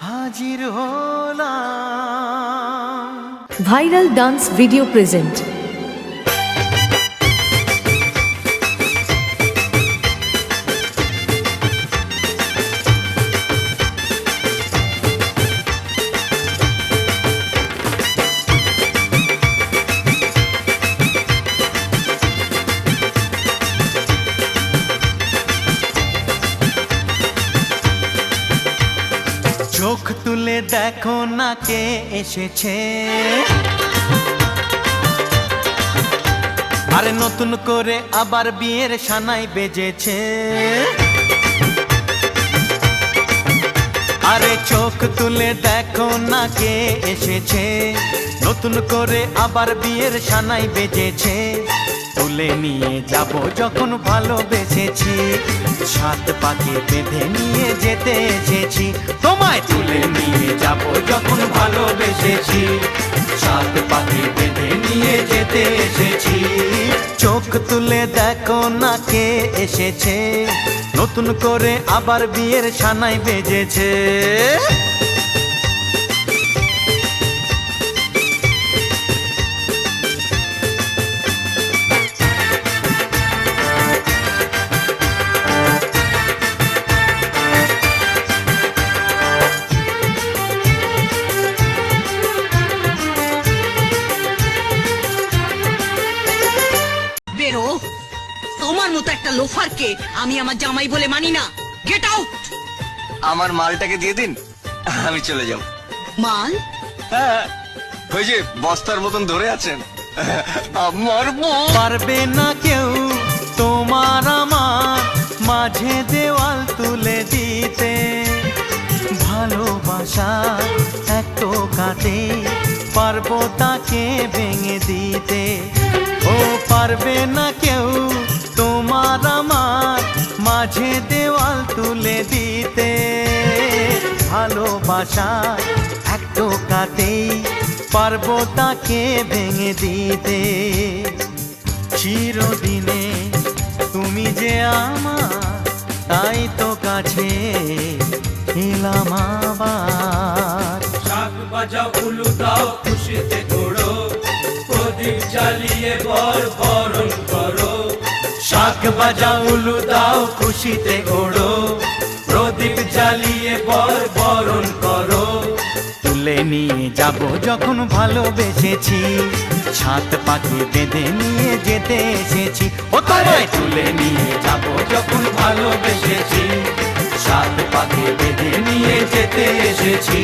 হাজির হলাম। Viral dance video present. চোখ তুলে দেখো না কে এসেছে, আরে নতুন করে আবার বিয়ের সানাই বেজেছে। আরে চোখ তুলে দেখো না কে এসেছে, নতুন করে আবার বিয়ের সানাই বেজেছে। তুলে নিয়ে যাব যখন ভালোবেসেছি, সাত পাকে বেঁধে নিয়ে যেতে এসেছি। তোমায় তুলে নিয়ে যাব যখন ভালোবেসেছি, সাত পাকে বেঁধে নিয়ে যেতে এসেছি। চোখ তুলে দেখো না কে এসেছে, নতুন করে আবার বিয়ের সানাই বেজেছে। বেরো, তোমার মতো একটা লোফারকে আমি আমার জামাই বলে মানি না। Get out. আমার মালটাকে দিয়ে দিন, আমি চলে যাব। মাল? হ্যাঁ, ওই যে বস্তার মতন ধরে আছেন, আমার বউ। পারবে না কেউ তোমার আমার মাঝে দেওয়াল তুলে দিতে, ভালোবাসা এক টোকাতে পারবো তাকে ভেঙে দিতে। ও পারবে না কেউ তোমার আমার মাঝে দেওয়াল তুলে দিতে, ভালোবাসা এক টোকাতেই পারবো তাকে ভেঙে দিতে। চিরদিনে তুমি যে আমার, তাই তো কাছে এলাম আবার। শাক বাজাও উলু দাও খুশিতে ঘোড়ো, প্রদীপ জ্বালিয়ে বরণ করো। শাক বাজাও উলু দাও খুশিতে ওড়ো, প্রদীপ জ্বালিয়ে বরণ করো। তুলে নিয়ে যাব যখন ভালোবেসেছি, সাত পাখি বেঁধে নিয়ে যেতে এসেছি। ও তোমায় তুলে নিয়ে যাব যখন ভালোবেসেছি, সাত পাখি বেঁধে নিয়ে যেতে এসেছি।